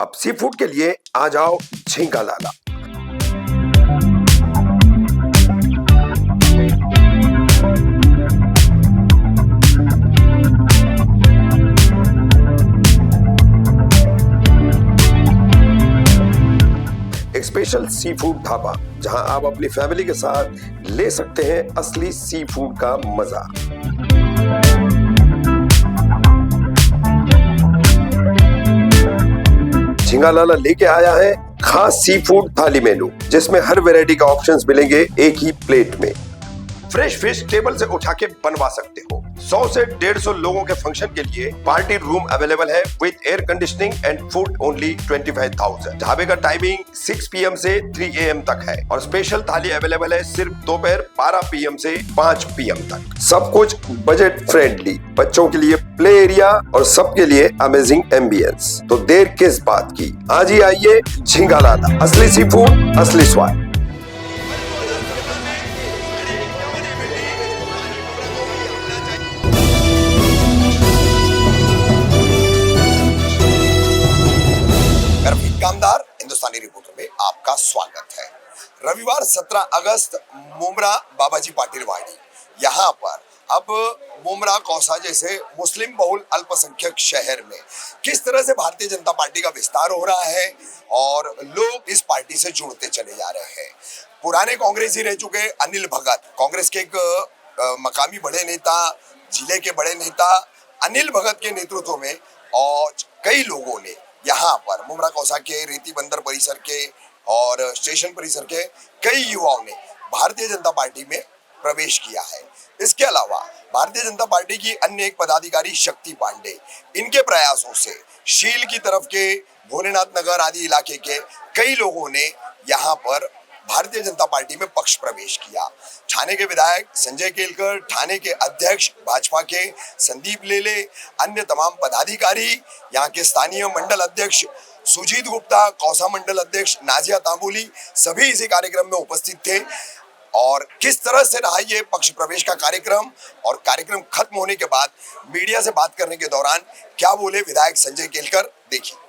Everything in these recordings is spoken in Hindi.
अब सी फूड के लिए आ जाओ झींगा लाला। एक स्पेशल सी फूड ढाबा जहां आप अपनी फैमिली के साथ ले सकते हैं असली सी फूड का मजा। झींगा लाला लेके आया है खास सी फूड थाली मेनू, जिसमें हर वैरायटी का ऑप्शंस मिलेंगे एक ही प्लेट में। फ्रेश फिश टेबल से उठा के बनवा सकते हो। 100 से 150 लोगों के फंक्शन के लिए पार्टी रूम अवेलेबल है with air conditioning and food only 25,000। ढाबे का टाइमिंग 6 PM से 3 AM तक है और स्पेशल थाली अवेलेबल है सिर्फ दोपहर 12 PM से 5 PM तक। सब कुछ बजट फ्रेंडली, बच्चों के लिए प्ले एरिया और सबके लिए अमेजिंग एम्बियंस। तो देर किस बात की, आज ही आइए झींगा लाला। असली सी फूड, असली स्वाद। कामदार हिंदुस्तानी रिपोर्टर में आपका स्वागत है। रविवार 17 अगस्त मुमरा बाबाजी पाटिल वाड़ी, यहाँ पर अब मुमरा कौसा जैसे मुस्लिम बहुल अल्पसंख्यक शहर में किस तरह से भारतीय जनता पार्टी का विस्तार हो रहा है और लोग इस पार्टी से जुड़ते चले जा रहे हैं। पुराने कांग्रेसी रह चुके अनिल भगत, कांग्रेस के एक मकामी बड़े नेता, जिले के बड़े नेता अनिल भगत के नेतृत्व में और कई लोगों ने यहाँ पर मुमरा कौसा के रीति बंदर परिसर के और स्टेशन परिसर के कई युवाओं ने भारतीय जनता पार्टी में प्रवेश किया है। इसके अलावा भारतीय जनता पार्टी की अन्य एक पदाधिकारी शक्ति पांडे, इनके प्रयासों से शील की तरफ के भोलेनाथ नगर आदि इलाके के कई लोगों ने यहाँ पर भारतीय जनता पार्टी में पक्ष प्रवेश किया। ठाणे के विधायक संजय केलकर, ठाणे के अध्यक्ष भाजपा के संदीप लेले, अन्य तमाम पदाधिकारी, यहाँ के स्थानीय मंडल अध्यक्ष सुजीत गुप्ता, कौसा मंडल अध्यक्ष नाजिया तांबुली, सभी इसी कार्यक्रम में उपस्थित थे। और किस तरह से रहा ये पक्ष प्रवेश का कार्यक्रम और कार्यक्रम खत्म होने के बाद मीडिया से बात करने के दौरान क्या बोले विधायक संजय केलकर, देखिए।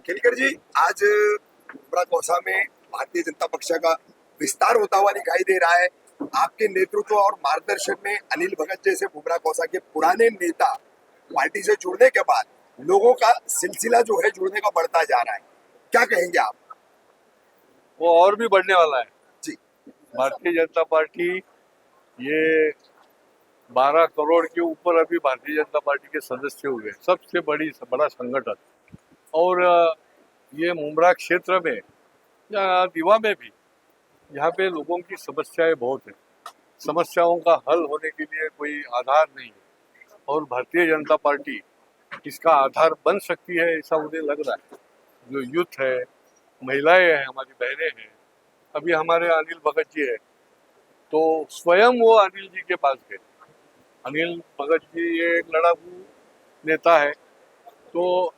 केलकर जी, आज मुमरा कौसा में भारतीय जनता पक्ष का विस्तार होता हुआ दिखाई दे रहा है। आपके नेतृत्व और मार्गदर्शन में अनिल भगत जैसे मुमरा कौसा के पुराने नेता पार्टी से जुड़ने के बाद लोगों का सिलसिला जो है जुड़ने का बढ़ता जा रहा है। क्या कहेंगे आप? वो और भी बढ़ने वाला है जी। भारतीय जनता पार्टी। ये 12 करोड़ के ऊपर अभी भारतीय जनता पार्टी के सदस्य हुए, सबसे बड़ा संगठन। और ये मुमरा क्षेत्र में या दीवा में भी यहाँ पे लोगों की समस्याएं बहुत है। समस्याओं का हल होने के लिए कोई आधार नहीं है और भारतीय जनता पार्टी इसका आधार बन सकती है, ऐसा मुझे लग रहा है। जो यूथ है, महिलाएं हैं, हमारी बहनें हैं, अभी हमारे अनिल भगत जी है तो स्वयं वो अनिल जी के पास गए। अनिल भगत जी ये एक लड़ाकू नेता है, तो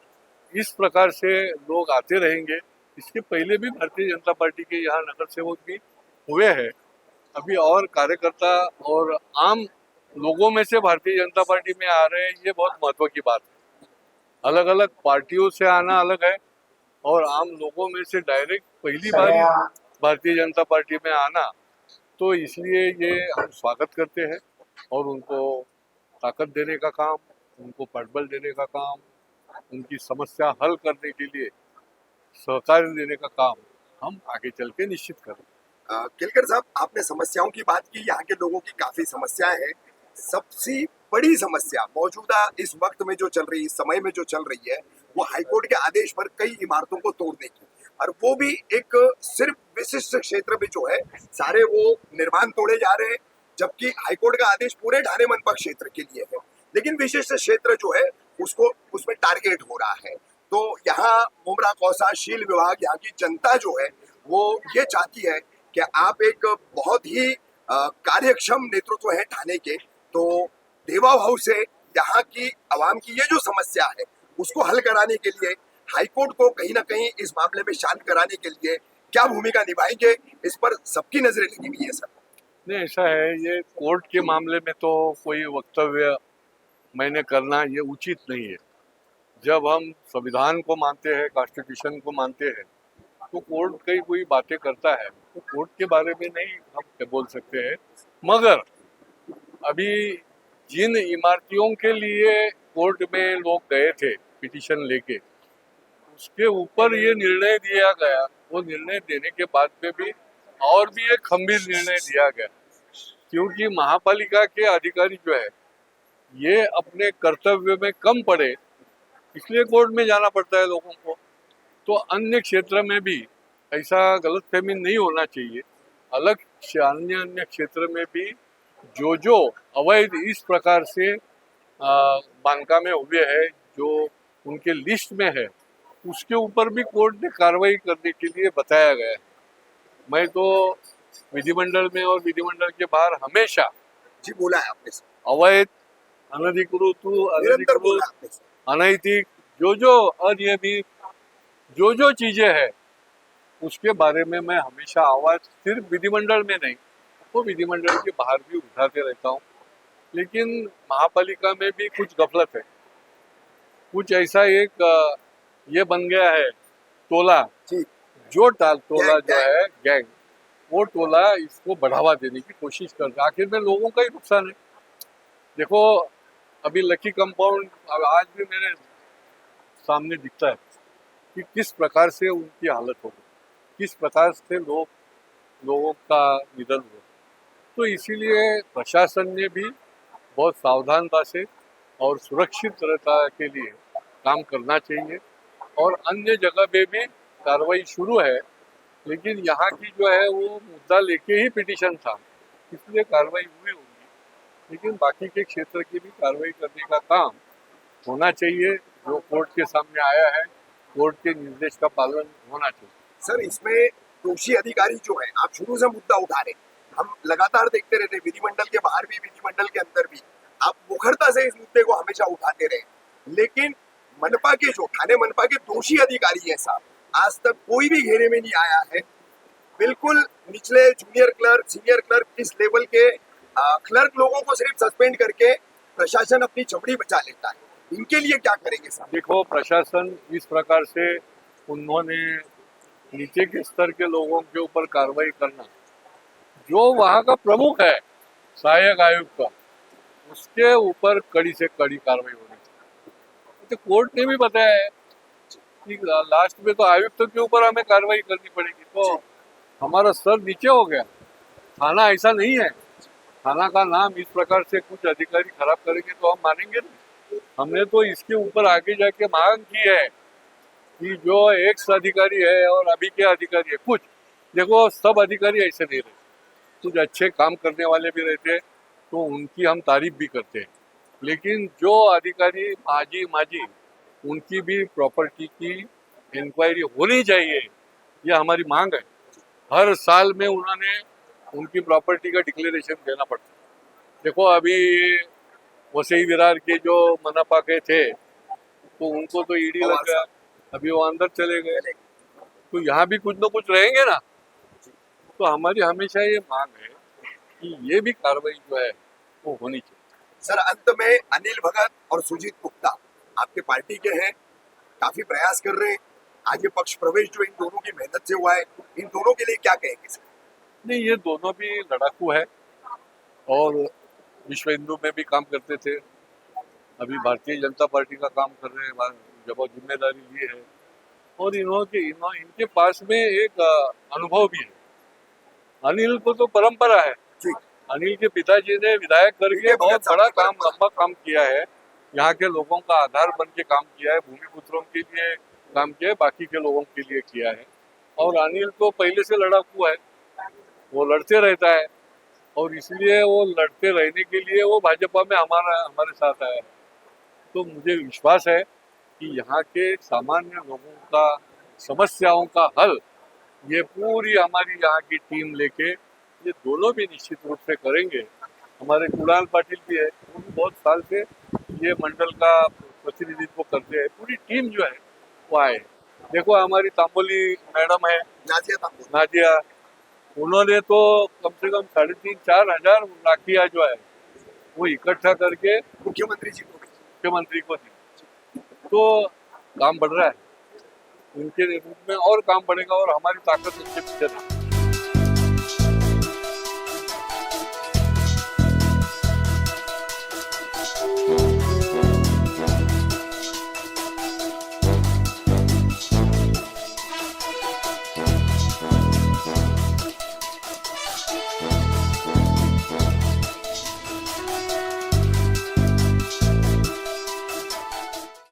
इस प्रकार से लोग आते रहेंगे। इसके पहले भी भारतीय जनता पार्टी के यहाँ नगर सेवक भी हुए हैं। अभी और कार्यकर्ता और आम लोगों में से भारतीय जनता पार्टी में आ रहे हैं, ये बहुत महत्व की बात है। अलग अलग पार्टियों से आना अलग है और आम लोगों में से डायरेक्ट पहली बार भारतीय जनता पार्टी में आना, तो इसलिए ये हम स्वागत करते हैं और उनको ताकत देने का काम, उनको पटबल देने का काम, उनकी समस्या हल करने के लिए सहकार देने का काम हम आगे चल के निश्चित करें। केलकर साहब, आपने समस्याओं की बात की। यहाँ के लोगों की काफी समस्याएं हैं। सबसे बड़ी समस्या मौजूदा इस वक्त में जो चल रही है, इस समय में जो चल रही है, वो हाईकोर्ट के आदेश पर कई इमारतों को तोड़ने की, और वो भी एक सिर्फ विशिष्ट क्षेत्र में जो है सारे वो निर्माण तोड़े जा रहे हैं, जबकि हाईकोर्ट का आदेश पूरे ढाणे मनपा क्षेत्र के लिए है, लेकिन विशिष्ट क्षेत्र जो है उसको उसमें टारगेट हो रहा है। तो यहाँ मुमरा कौसा शील विभाग, यहाँ की जनता जो है वो ये चाहती है कि आप एक बहुत ही कार्यक्षम नेतृत्व है ठाणे के, तो देवा भाव से यहाँ की आवाम की ये जो समस्या है उसको हल कराने के लिए हाईकोर्ट को कहीं ना कहीं इस मामले में शांत कराने के लिए क्या भूमिका निभाएंगे, इस पर सबकी नजरें लगी हुई है सर। नहीं, ऐसा है, ये कोर्ट के मामले में तो कोई वक्तव्य मैंने करना ये उचित नहीं है। जब हम संविधान को मानते हैं, कॉन्स्टिट्यूशन को मानते हैं, तो कोर्ट कई कोई बातें करता है तो कोर्ट के बारे में नहीं हम बोल सकते हैं। मगर अभी जिन इमारतियों के लिए कोर्ट में लोग गए थे पिटीशन लेके, उसके ऊपर ये निर्णय दिया गया। वो निर्णय देने के बाद में भी और भी एक खंभीर निर्णय दिया गया, क्योंकि महापालिका के अधिकारी जो है ये अपने कर्तव्य में कम पड़े, इसलिए कोर्ट में जाना पड़ता है लोगों को। तो अन्य क्षेत्र में भी ऐसा गलतफहमी नहीं होना चाहिए। अलग अन्य अन्य क्षेत्र में भी जो अवैध इस प्रकार से बांधकामें हुए हैं, जो उनके लिस्ट में है, उसके ऊपर भी कोर्ट ने कार्रवाई करने के लिए बताया गया है। मैं तो विधिमंडल में और विधिमंडल के बाहर हमेशा जी बोला है आपने, अवैध, अनधिकृत, अनैतिक, जो अनियमित जो चीजें हैं उसके बारे में मैं हमेशा आवाज सिर्फ विधिमंडल में नहीं, वो विधिमंडल के बाहर भी उठाते रहता हूँ। लेकिन महापालिका में भी कुछ गफलत है, कुछ ऐसा एक ये बन गया है टोला, जो टोला जो है गैंग, वो टोला इसको बढ़ावा देने की कोशिश करता है। आखिर में लोगों का ही नुकसान है। देखो, अभी लकी कंपाउंड आज भी मेरे सामने दिखता है कि किस प्रकार से उनकी हालत हो गई, किस प्रकार से लोगों का निधन हुआ। तो इसीलिए प्रशासन ने भी बहुत सावधानता से और सुरक्षितता के लिए काम करना चाहिए। और अन्य जगह पे भी कार्रवाई शुरू है, लेकिन यहाँ की जो है वो मुद्दा लेके ही पिटीशन था, इसलिए कार्रवाई हुई होगी। लेकिन बाकी के क्षेत्र की भी कार्रवाई करने का काम होना चाहिए। जो कोर्ट के सामने आया है, कोर्ट के निर्देश का पालन होना चाहिए। सर, इसमें दोषी अधिकारी जो है, आप शुरू से मुद्दा उठा रहे, हम लगातार देखते रहते, विधिमंडल के बाहर भी विधिमंडल के अंदर भी आप मुखरता से इस मुद्दे को हमेशा उठाते रहे, लेकिन मनपा के जो ठाणे मनपा के दोषी अधिकारी है साहब, आज तक कोई भी घेरे में नहीं आया है। बिल्कुल निचले जूनियर क्लर्क, सीनियर क्लर्क, इस लेवल के क्लर्क लोगों को सिर्फ सस्पेंड करके प्रशासन अपनी चमड़ी बचा लेता है। इनके लिए क्या करेंगे साहब? देखो, प्रशासन इस प्रकार से उन्होंने नीचे के स्तर के लोगों के ऊपर कार्रवाई करना, जो वहाँ का प्रमुख है सहायक आयुक्त का, उसके ऊपर कड़ी से कड़ी कार्रवाई होनी चाहिए। तो कोर्ट ने भी बताया है कि लास्ट में तो आयुक्त के ऊपर हमें कार्रवाई करनी पड़ेगी। तो हमारा स्तर नीचे हो गया। थाना ऐसा नहीं है। थाना का नाम इस प्रकार से कुछ अधिकारी खराब करेंगे तो हम मानेंगे नहीं। हमने तो इसके ऊपर आगे जाके मांग की है कि जो एक्स अधिकारी है और अभी के अधिकारी है, कुछ देखो सब अधिकारी ऐसे नहीं रहते, कुछ अच्छे काम करने वाले भी रहते हैं, तो उनकी हम तारीफ भी करते हैं। लेकिन जो अधिकारी आजी माजी, उनकी भी प्रॉपर्टी की इंक्वायरी होनी चाहिए, ये हमारी मांग है। हर साल में उन्होंने उनकी प्रॉपर्टी का डिक्लेरेशन देना पड़ता है। देखो अभी वसई विरार के जो मनपा के थे, तो उनको तो ईडी लग गया, अभी वो अंदर चले गए। तो यहाँ भी कुछ ना कुछ रहेंगे ना। तो हमारी हमेशा ये मांग है कि ये भी कार्रवाई जो है वो होनी चाहिए। सर, अंत में अनिल भगत और सुजीत गुप्ता आपके पार्टी के हैं, काफी प्रयास कर रहे हैं। आज ये पक्ष प्रवेश जो इन दोनों की मेहनत से हुआ है, इन दोनों के लिए क्या कहेंगे सर? नहीं, ये दोनों भी लड़ाकू है और विश्व हिंदू में भी काम करते थे, अभी भारतीय जनता पार्टी का काम कर रहे हैं, जब वो जिम्मेदारी ली है। और इनके पास में एक अनुभव भी है। अनिल को तो परंपरा है। अनिल के पिताजी ने विधायक करके बहुत बड़ा काम, लंबा काम किया है। यहाँ के लोगों का आधार बन के काम किया है, भूमिपुत्रों के लिए काम किया है, बाकी के लोगों के लिए किया है। और अनिल तो पहले से लड़ाकू है, वो लड़ते रहता है और इसलिए वो लड़ते रहने के लिए वो भाजपा में हमारे साथ आया है। तो मुझे विश्वास है कि यहाँ के सामान्य लोगों का समस्याओं का हल ये पूरी हमारी यहाँ की टीम लेके ये दोनों भी निश्चित रूप से करेंगे। हमारे कुणाल पाटिल भी है, वो भी बहुत साल से ये मंडल का प्रतिनिधित्व करते हैं। पूरी टीम जो है वो आए। देखो हमारी तांबोली मैडम है, नाजिया, उन्होंने तो कम से कम 3,500-4 हजार राखियां जो है वो इकट्ठा करके मुख्यमंत्री को दी। तो काम बढ़ रहा है, उनके रूप में और काम बढ़ेगा और हमारी ताकत उनके पीछे नहीं।